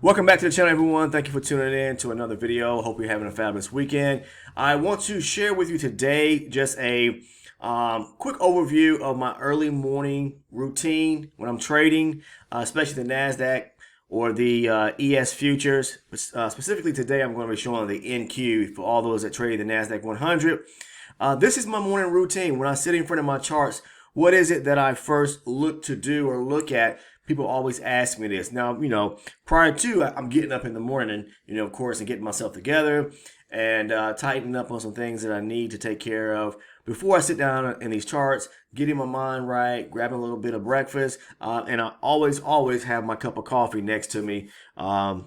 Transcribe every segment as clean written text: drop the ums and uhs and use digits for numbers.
Welcome back to the channel, everyone. Thank you for tuning in to another video. Hope you're having a fabulous weekend. I want to share with you today just a quick overview of my early morning routine when I'm trading, especially the NASDAQ or the ES futures. Specifically today, I'm going to be showing the NQ for all those that trade the NASDAQ 100. This is my morning routine. When I sit in front of my charts, what is it that I first look to do or look at? People always ask me this. Now, prior to I'm getting up in the morning, of course, and getting myself together and tightening up on some things that I need to take care of before I sit down in these charts, getting my mind right, grabbing a little bit of breakfast, and I always have my cup of coffee next to me. I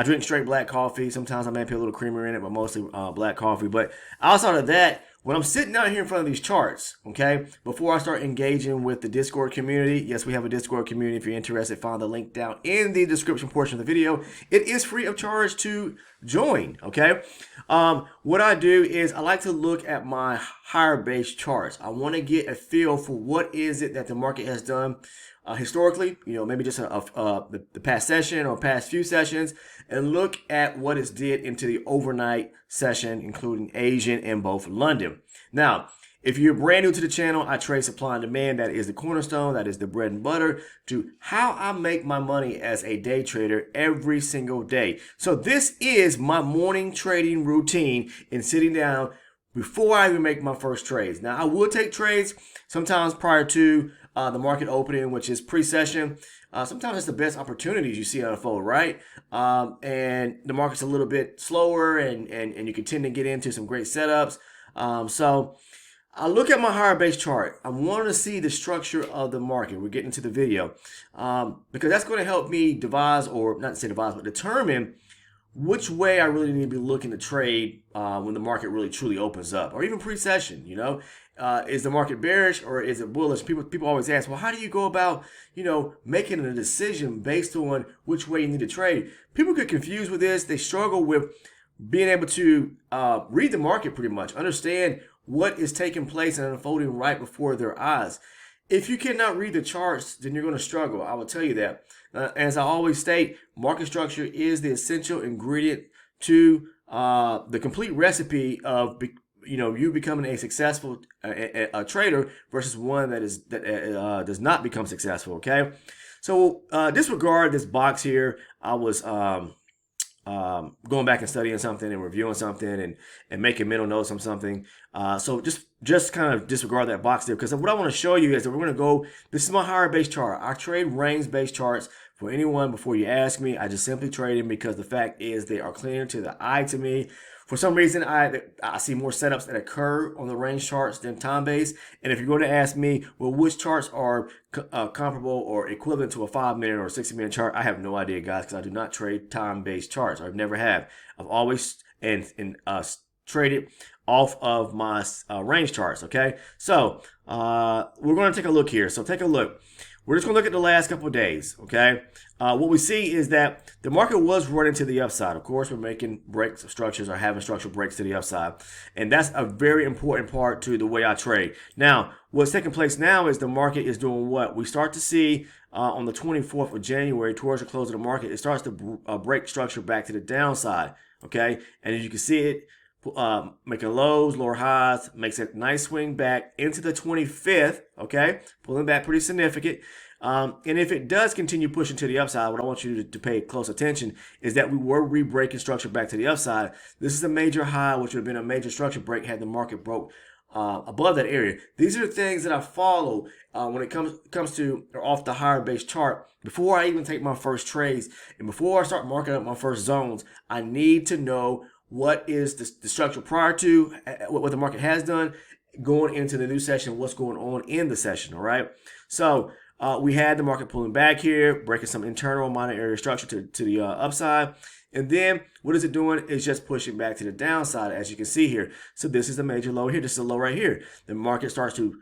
drink straight black coffee. Sometimes I may put a little creamer in it, but mostly black coffee. But outside of that, when I'm sitting down here in front of these charts, okay, before I start engaging with the Discord community, yes, we have a Discord community. If you're interested, find the link down in the description portion of the video. It is free of charge to join, okay? What I do is I like to look at my higher base charts. I want to get a feel for what is it that the market has done historically, maybe just the past session or past few sessions, and look at what it's did into the overnight session, including Asian and both London. Now, if you're brand new to the channel, I trade supply and demand. That is the cornerstone. That is the bread and butter to how I make my money as a day trader every single day. So this is my morning trading routine in sitting down before I even make my first trades. Now, I will take trades sometimes prior to the market opening, which is pre-session. Sometimes it's the best opportunities you see unfold, right? And the market's a little bit slower and you can tend to get into some great setups. So I look at my higher base chart. I want to see the structure of the market. We're getting to the video because that's going to help me devise, or not say devise, but determine which way I really need to be looking to trade when the market really truly opens up, or even pre-session. Is the market bearish or is it bullish? People always ask, well, how do you go about making a decision based on which way you need to trade? People get confused with this. They struggle with being able to read the market, pretty much understand what is taking place and unfolding right before their eyes. If you cannot read the charts, then you're going to struggle. I will tell you that. As I always state, market structure is the essential ingredient to the complete recipe of you becoming a successful a trader versus one that does not become successful. Okay, so disregard this box here. I was going back and studying something and reviewing something and making mental notes on something. So just kind of disregard that box there, because what I want to show you is that we're going to go, this is my higher base chart. I trade range based charts for anyone before you ask me. I just simply trade them because the fact is they are clear to the eye to me. For some reason, I see more setups that occur on the range charts than time-based. And if you're going to ask me, well, which charts are comparable or equivalent to a 5-minute or 60-minute chart, I have no idea, guys, because I do not trade time-based charts. I've never have. I've always traded off of my range charts, okay? So we're going to take a look here. So take a look. We're just going to look at the last couple of days, okay? What we see is that the market was running to the upside. Of course, we're making breaks of structures or having structural breaks to the upside. And that's a very important part to the way I trade. Now, what's taking place now is the market is doing what? We start to see on the 24th of January, towards the close of the market, it starts to break structure back to the downside, okay? And as you can see it, making lows, lower highs, makes a nice swing back into the 25th, okay? Pulling back pretty significant. And if it does continue pushing to the upside, what I want you to pay close attention is that we were re-breaking structure back to the upside. This is a major high, which would have been a major structure break had the market broke above that area. These are the things that I follow when it comes to or off the higher base chart. Before I even take my first trades and before I start marking up my first zones, I need to know what is the structure prior to what the market has done going into the new session, what's going on in the session, all right? So we had the market pulling back here, breaking some internal minor area structure to the upside. And then what is it doing? It's just pushing back to the downside, as you can see here. So this is a major low here. This is a low right here. The market starts to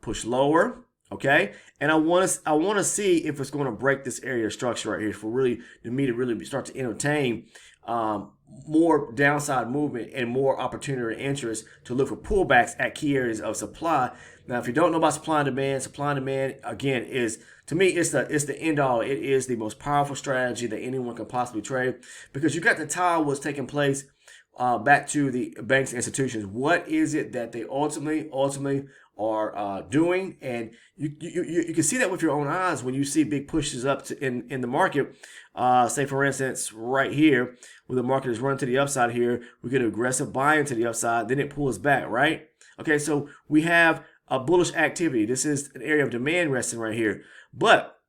push lower, okay? And I want to see if it's going to break this area of structure right here for me to really start to entertain more downside movement and more opportunity and interest to look for pullbacks at key areas of supply Now, if you don't know about supply and demand again is, to me, it's the end all. It is the most powerful strategy that anyone can possibly trade, because you got to tie what's taking place back to the banks and institutions. What is it that they ultimately are doing? And you can see that with your own eyes when you see big pushes up in the market. Say for instance, right here, where the market is running to the upside here, we get aggressive buying to the upside, then it pulls back, right? Okay, so we have a bullish activity. This is an area of demand resting right here. But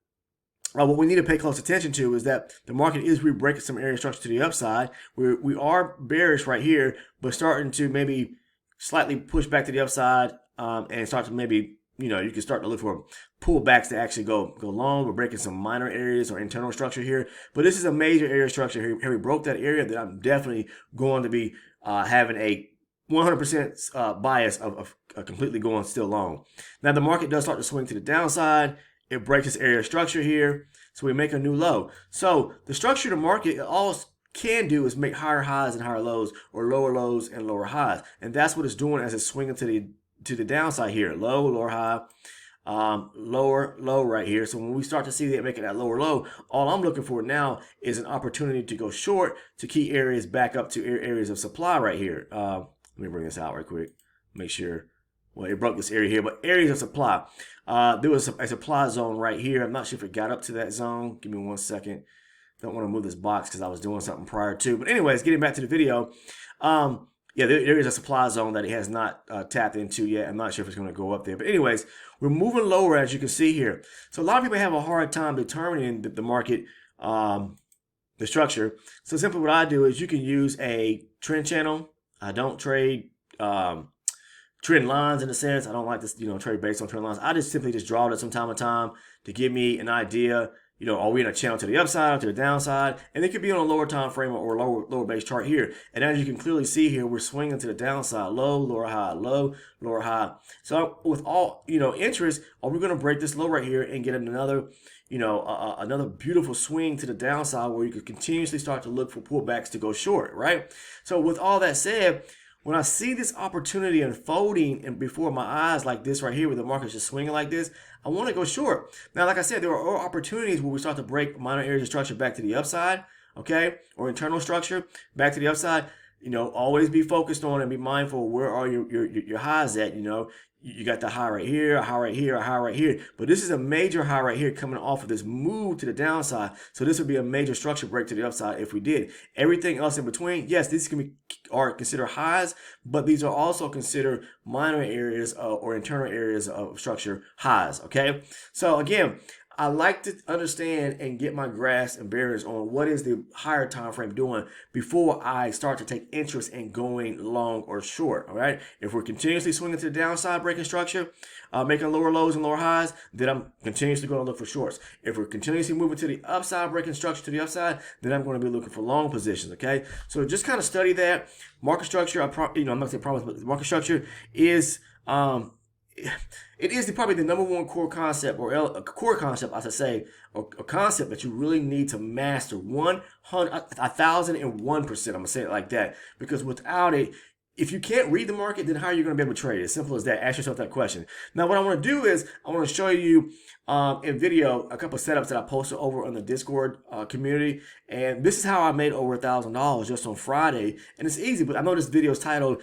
what we need to pay close attention to is that the market is re-breaking some area structure to the upside. We are bearish right here, but starting to maybe slightly push back to the upside and start to maybe, you can start to look for pullbacks to actually go long. We're breaking some minor areas or internal structure here. But this is a major area structure here. Here we broke that area that I'm definitely going to be having a 100% bias of completely going still long. Now the market does start to swing to the downside. It breaks this area of structure here, so we make a new low. So the structure of the market, all it can do is make higher highs and higher lows, or lower lows and lower highs, and that's what it's doing as it's swinging to the downside here. Low, lower high, lower low right here. So when we start to see that making that lower low, all I'm looking for now is an opportunity to go short to key areas back up to areas of supply right here. Let me bring this out right quick. Make sure. Well, it broke this area here, but areas of supply. There was a supply zone right here. I'm not sure if it got up to that zone. Give me 1 second. Don't want to move this box because I was doing something prior to. But anyways, getting back to the video. Yeah, there is a supply zone that it has not tapped into yet. I'm not sure if it's going to go up there. But anyways, we're moving lower, as you can see here. So a lot of people have a hard time determining the market, the structure. So simply what I do is you can use a trend channel. I don't trade trend lines in a sense. I don't like this, trade based on trend lines. I just simply draw it from time to time to give me an idea. Are we in a channel to the upside or to the downside? And it could be on a lower time frame or lower base chart here. And as you can clearly see here, we're swinging to the downside, low, lower high, low, lower high. So with all, interest, are we going to break this low right here and get another, another beautiful swing to the downside where you could continuously start to look for pullbacks to go short, right? So with all that said, when I see this opportunity unfolding and before my eyes like this right here, where the market's just swinging like this, I want to go short. Now, like I said, there are opportunities where we start to break minor areas of structure back to the upside, okay, or internal structure back to the upside. Always be focused on and be mindful, where are your highs at. You got the high right here, a high right here, a high right here. But this is a major high right here coming off of this move to the downside. So this would be a major structure break to the upside if we did. Everything else in between, yes, these are considered highs, but these are also considered minor areas or internal areas of structure highs, okay? So again, I like to understand and get my grasp and bearings on what is the higher time frame doing before I start to take interest in going long or short. All right. If we're continuously swinging to the downside, breaking structure, making lower lows and lower highs, then I'm continuously going to look for shorts. If we're continuously moving to the upside, breaking structure to the upside, then I'm going to be looking for long positions. Okay. So just kind of study that market structure. I'm not going to say promise, but the market structure is, it is probably the number one core concept, or a core concept, I should say, or a concept that you really need to master 1,001%. I'm going to say it like that, because without it, if you can't read the market, then how are you going to be able to trade? As simple as that. Ask yourself that question. Now, what I want to do is I want to show you in video a couple of setups that I posted over on the Discord community. And this is how I made over $1,000 just on Friday. And it's easy, but I know this video is titled,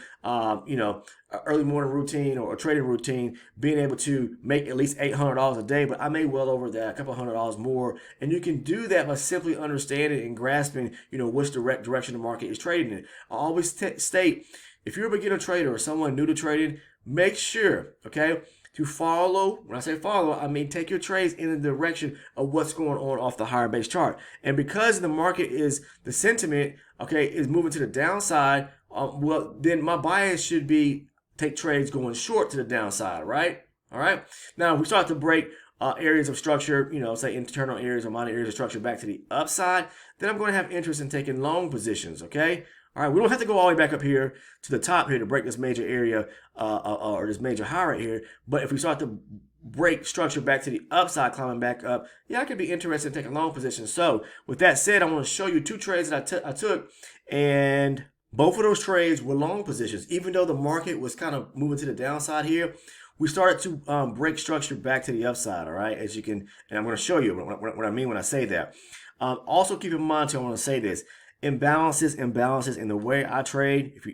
early morning routine or a trading routine, being able to make at least $800 a day. But I made well over that, a couple $100 more. And you can do that by simply understanding and grasping, which direction the market is trading in. I always state, if you're a beginner trader or someone new to trading, make sure, okay, to follow. When I say follow, I mean take your trades in the direction of what's going on off the higher base chart. And because the market is, the sentiment, okay, is moving to the downside, well, then my bias should be take trades going short to the downside, right? All right. Now, if we start to break areas of structure, say internal areas or minor areas of structure back to the upside, then I'm going to have interest in taking long positions, okay? All right, we don't have to go all the way back up here to the top here to break this major area or this major high right here. But if we start to break structure back to the upside, climbing back up, yeah, I could be interested in taking long positions. So with that said, I want to show you two trades that I took, and both of those trades were long positions. Even though the market was kind of moving to the downside here, we started to break structure back to the upside. All right, as you can, and I'm going to show you what I mean when I say that. Also, keep in mind too, I want to say this: imbalances in the way I trade, if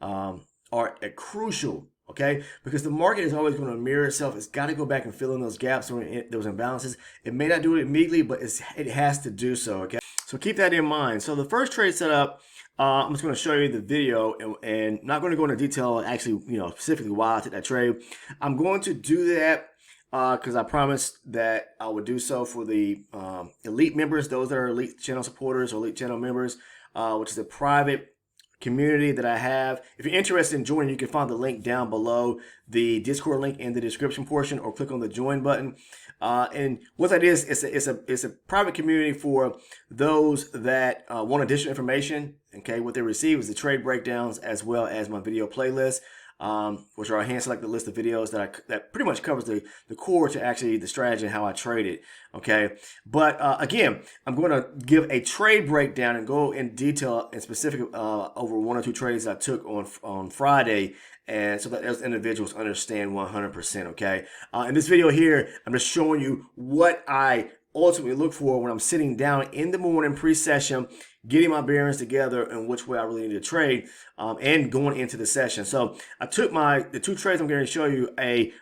are crucial. Okay, because the market is always going to mirror itself. It's got to go back and fill in those gaps or those imbalances. It may not do it immediately, but it has to do so. Okay, so keep that in mind. So the first trade setup. I'm just going to show you the video and not going to go into detail actually, specifically why I took that trade. I'm going to do that because I promised that I would do so for the elite members, those that are elite channel supporters or elite channel members, which is a private community that I have. If you're interested in joining, you can find the link down below, the Discord link in the description portion, or click on the join button. And what that is, it's a private community for those that want additional information. Okay, what they receive is the trade breakdowns as well as my video playlist, which are a hand-selected list of videos that pretty much covers the core to actually the strategy and how I trade it. Okay, but again, I'm going to give a trade breakdown and go in detail and specific over one or two trades I took on Friday, and so that those individuals understand 100%. Okay, in this video here, I'm just showing you what I ultimately look for when I'm sitting down in the morning pre-session, getting my bearings together and which way I really need to trade, and going into the session. So I took the two trades I'm going to show you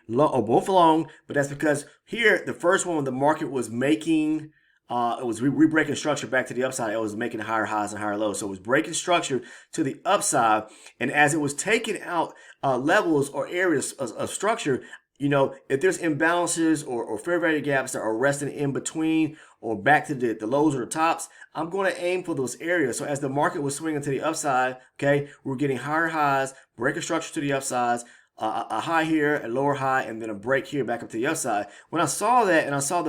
both long, but that's because here the first one, the market was making it was re-breaking structure back to the upside. It was making higher highs and higher lows. So it was breaking structure to the upside, and as it was taking out levels or areas of structure, if there's imbalances or fair value gaps that are resting in between or back to the lows or the tops, I'm going to aim for those areas. So as the market was swinging to the upside, okay, we're getting higher highs, breaking structure to the upsides, a high here, a lower high, and then a break here back up to the upside. When I saw that, and I saw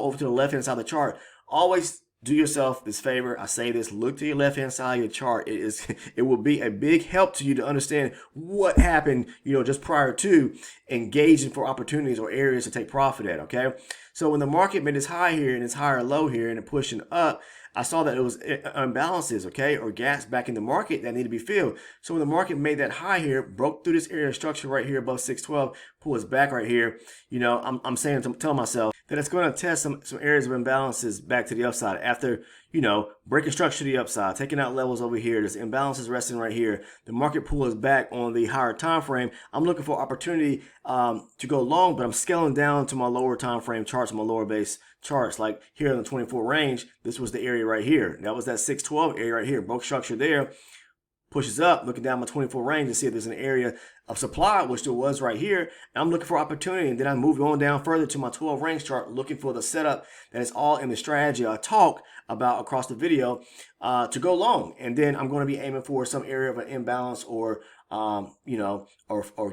over to the left hand side of the chart, always do yourself this favor. I say this: look to your left hand side of your chart. It will be a big help to you to understand what happened, just prior to engaging for opportunities or areas to take profit at. Okay, so when the market made its high here and its higher low here and it pushing up, I saw that it was imbalances, okay, or gaps back in the market that need to be filled. So when the market made that high here, broke through this area of structure right here above 612, pulls back right here, I'm telling myself that it's going to test some areas of imbalances back to the upside after, breaking structure to the upside, taking out levels over here. There's imbalances resting right here. The market pulls back on the higher time frame. I'm looking for opportunity to go long, but I'm scaling down to my lower time frame charts, my lower base charts. Like here in the 24 range, this was the area right here. That was that 612 area right here. Broke structure there, pushes up, looking down my 24 range to see if there's an area of supply, which there was right here. And I'm looking for opportunity. And then I moved on down further to my 12 range chart, looking for the setup that is all in the strategy I talk about across the video to go long. And then I'm going to be aiming for some area of an imbalance or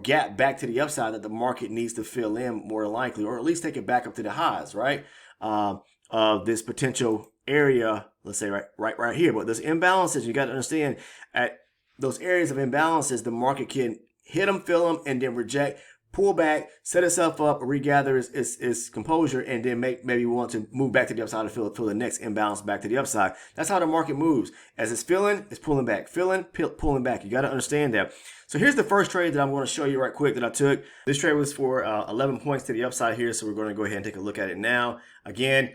gap back to the upside that the market needs to fill in more likely, or at least take it back up to the highs, right? Of this potential area, let's say right here. But there's imbalances. You got to understand at those areas of imbalances, the market can hit them, fill them, and then reject, pull back, set itself up, regather its composure, and then maybe want to move back to the upside to fill the next imbalance back to the upside. That's how the market moves. As it's filling, it's pulling back, filling, pulling back. You got to understand that. So here's the first trade that I'm going to show you right quick that I took. This trade was for 11 points to the upside here, so we're going to go ahead and take a look at it now. Again,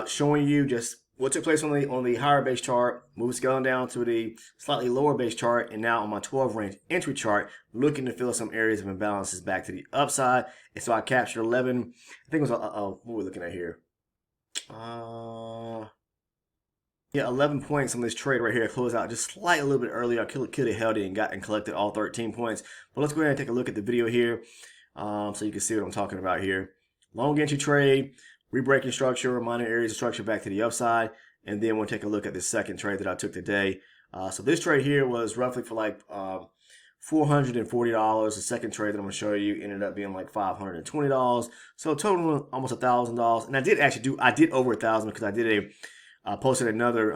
showing you just what took place on the higher base chart, moving scaling down to the slightly lower base chart, and now on my 12 range entry chart, looking to fill some areas of imbalances back to the upside. And so I captured 11. I think it was what we're looking at here. Yeah, 11 points on this trade right here. Closed out just slightly a little bit earlier. I could have held it and collected all 13 points. But let's go ahead and take a look at the video here, so you can see what I'm talking about here. Long entry trade. Rebreaking structure, minor areas of structure back to the upside, and then we'll take a look at the second trade that I took today. So this trade here was roughly for like $440. The second trade that I'm going to show you ended up being like $520. So total almost $1,000. And I did over $1,000 because I posted another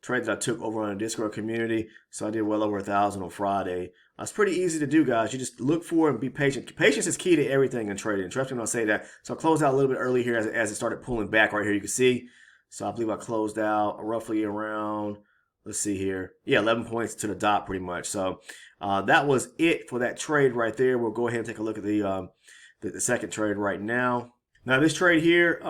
trade that I took over on the Discord community. So I did well over $1,000 on Friday. It's pretty easy to do, guys. You just look for it and be patient. Patience is key to everything in trading. Trust me when I say that. So I closed out a little bit early here as it started pulling back right here. You can see. So I believe I closed out roughly around let's see here. Yeah, 11 points to the dot pretty much. So that was it for that trade right there. We'll go ahead and take a look at the second trade right now. Now this trade here,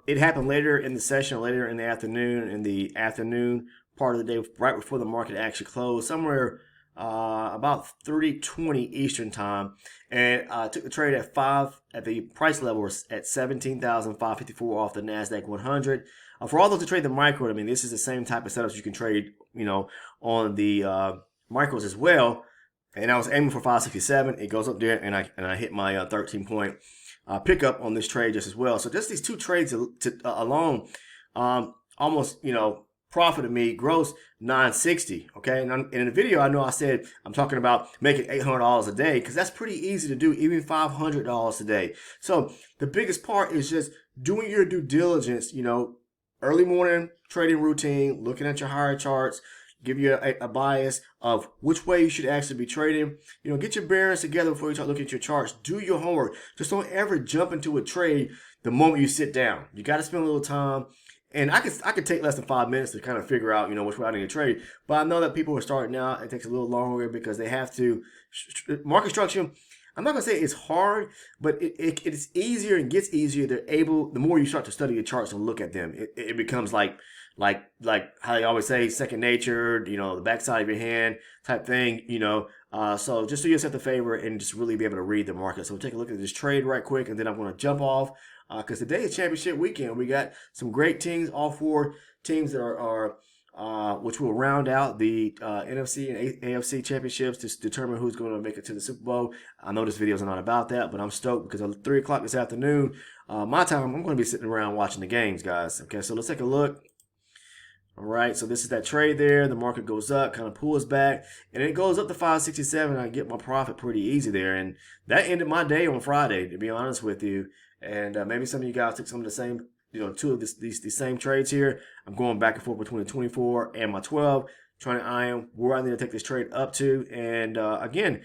it happened later in the session, later in the afternoon part of the day, right before the market actually closed, somewhere about 30:20 Eastern time, and I took the trade at the price level was at 17,554 off the Nasdaq 100. For all those to trade the micro, I mean, this is the same type of setups you can trade, on the micros as well. And I was aiming for 567. It goes up there, and I hit my 13-point pickup on this trade just as well. So just these two trades alone, almost profited me gross 960. Okay, and in the video, I know I said I'm talking about making $800 a day, because that's pretty easy to do, even $500 a day. So the biggest part is just doing your due diligence. Early morning trading routine, looking at your higher charts, give you a bias of which way you should actually be trading. Get your bearings together before you start looking at your charts. Do your homework. Just don't ever jump into a trade the moment you sit down. You got to spend a little time. And I could take less than 5 minutes to kind of figure out, which way I need to trade. But I know that people who are starting out, it takes a little longer because they have to. Market structure, I'm not going to say it's hard, but it's easier and gets easier. The more you start to study your charts and look at them, it becomes like how they always say, second nature, the backside of your hand type thing, so just do yourself a favor and just really be able to read the market. So we'll take a look at this trade right quick, and then I'm going to jump off because today is championship weekend. We got some great teams, all four teams that are which will round out the NFC and AFC championships to determine who's going to make it to the Super Bowl. I know this video is not about that, but I'm stoked because at 3 o'clock this afternoon, my time, I'm going to be sitting around watching the games, guys. Okay, so let's take a look. All right, so this is that trade there. The market goes up, kind of pulls back, and it goes up to 567. I get my profit pretty easy there, and that ended my day on Friday, to be honest with you. And maybe some of you guys took some of the same, two of these same trades here. I'm going back and forth between the 24 and my 12, trying to iron where I need to take this trade up to. And again,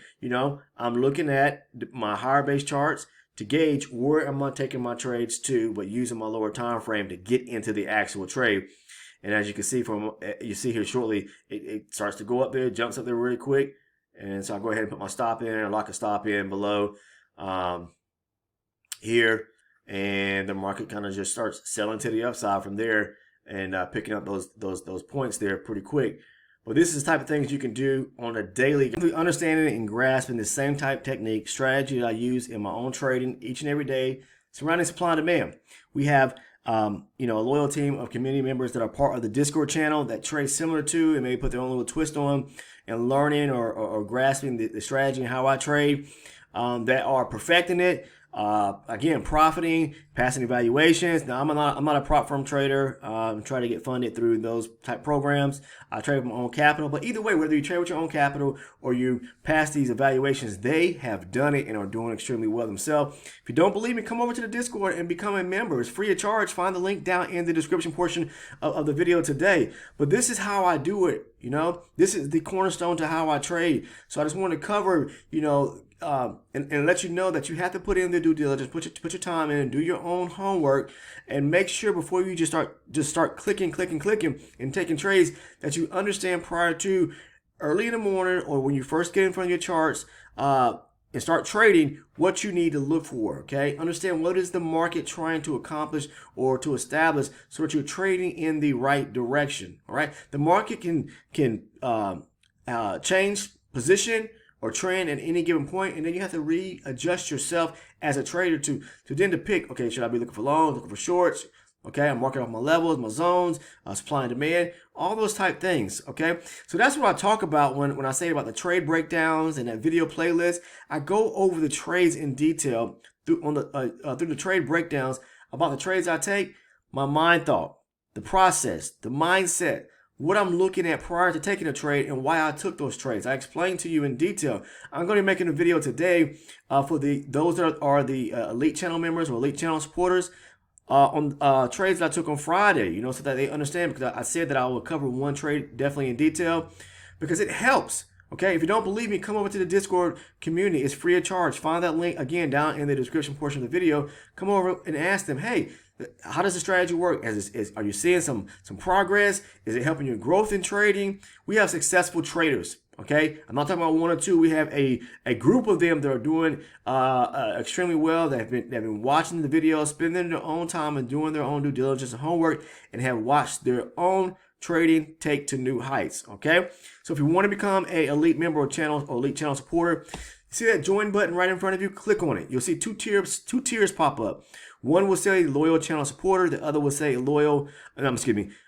I'm looking at my higher base charts to gauge where am I taking my trades to, but using my lower time frame to get into the actual trade. And as you can see you see here shortly, it starts to go up there, jumps up there really quick. And so I go ahead and put my stop in, or lock a stop in below here. And the market kind of just starts selling to the upside from there and picking up those points there pretty quick. But this is the type of things you can do on a daily, understanding and grasping the same type technique, strategy that I use in my own trading each and every day surrounding supply and demand. We have a loyal team of community members that are part of the Discord channel that trade similar to and maybe put their own little twist on and learning or grasping the strategy and how I trade, that are perfecting it. Again, profiting, passing evaluations. Now, I'm not a prop firm trader. I'm trying to get funded through those type programs. I trade with my own capital. But either way, whether you trade with your own capital or you pass these evaluations, they have done it and are doing extremely well themselves. If you don't believe me, come over to the Discord and become a member. It's free of charge. Find the link down in the description portion of the video today. But this is how I do it. This is the cornerstone to how I trade. So I just want to cover, and let you know that you have to put in the due diligence, put your time in, and do your own homework, and make sure before you just start clicking and taking trades that you understand prior to early in the morning or when you first get in front of your charts and start trading what you need to look for. Okay, understand what is the market trying to accomplish or to establish so that you're trading in the right direction. All right, the market can change position or trend at any given point, and then you have to readjust yourself as a trader to pick, okay, should I be looking for longs, looking for shorts? Okay, I'm marking off my levels, my zones, supply and demand, all those type things. Okay, so that's what I talk about when I say about the trade breakdowns and that video playlist. I go over the trades in detail through the trade breakdowns about the trades I take, my mind thought, the process, the mindset, what I'm looking at prior to taking a trade, and why I took those trades. I explained to you in detail. I'm going to be making a video today for those that are the elite channel members or elite channel supporters on trades that I took on Friday, so that they understand, because I said that I will cover one trade definitely in detail because it helps. Okay, if you don't believe me, come over to the Discord community. It's free of charge. Find that link again down in the description portion of the video. Come over and ask them, hey, How does the strategy work? Are you seeing some progress? Is it helping your growth in trading? We have successful traders. Okay, I'm not talking about one or two. We have a group of them that are doing extremely well. They've been watching the videos, spending their own time and doing their own due diligence and homework, and have watched their own trading take to new heights. Okay, so if you want to become a elite member or elite channel supporter, see that join button right in front of you? Click on it. You'll see two tiers pop up. One will say loyal channel supporter. The other will say loyal.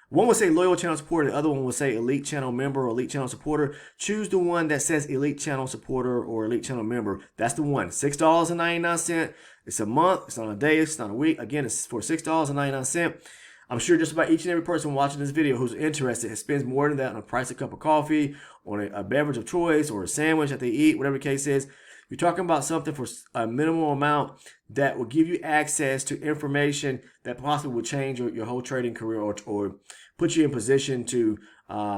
One will say loyal channel supporter. The other one will say elite channel member or elite channel supporter. Choose the one that says elite channel supporter or elite channel member. That's the one. $6.99. It's a month. It's not a day. It's not a week. Again, it's for $6.99. I'm sure just about each and every person watching this video who's interested spends more than that on a price of a cup of coffee, on a beverage of choice, or a sandwich that they eat, whatever the case is. You're talking about something for a minimal amount that will give you access to information that possibly will change your whole trading career or put you in position to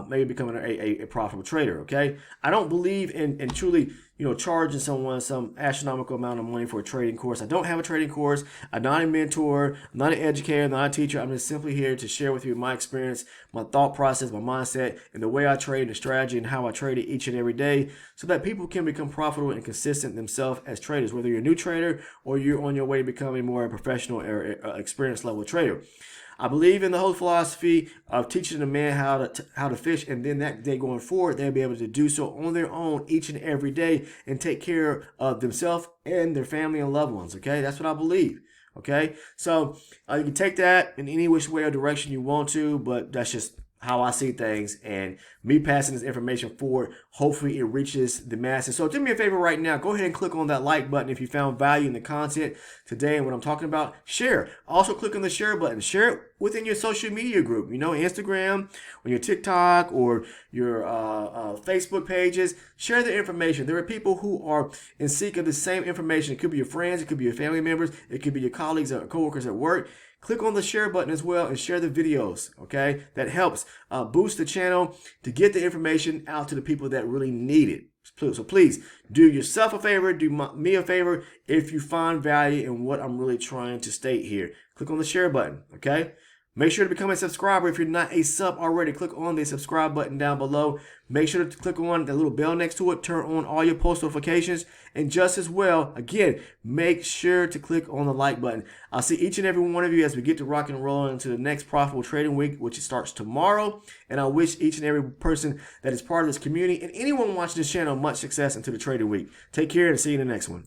maybe becoming a profitable trader. Okay, I don't believe in truly charging someone some astronomical amount of money for a trading course. I don't have a trading course. I'm not a mentor. I'm not an educator. I'm not a teacher. I'm just simply here to share with you my experience, my thought process, my mindset, and the way I trade, the strategy, and how I trade it each and every day, so that people can become profitable and consistent themselves as traders, whether you're a new trader or you're on your way to becoming more a professional or experienced level trader. I believe in the whole philosophy of teaching a man how to fish, and then that day going forward, they'll be able to do so on their own each and every day and take care of themselves and their family and loved ones. Okay, that's what I believe. Okay, so you can take that in any which way or direction you want to, but that's just how I see things, and me passing this information forward, hopefully it reaches the masses. So do me a favor right now, go ahead and click on that like button if you found value in the content today and what I'm talking about. Share. Also click on the share button. Share it within your social media group, Instagram, or your TikTok, or your Facebook pages. Share the information. There are people who are in seek of the same information. It could be your friends, it could be your family members, it could be your colleagues or coworkers at work. Click on the share button as well and share the videos, okay? That helps boost the channel to get the information out to the people that really need it. So please do yourself a favor, do me a favor if you find value in what I'm really trying to state here. Click on the share button, okay? Make sure to become a subscriber. If you're not a sub already, click on the subscribe button down below. Make sure to click on the little bell next to it. Turn on all your post notifications. And just as well, again, make sure to click on the like button. I'll see each and every one of you as we get to rock and roll into the next profitable trading week, which starts tomorrow. And I wish each and every person that is part of this community and anyone watching this channel much success into the trading week. Take care and see you in the next one.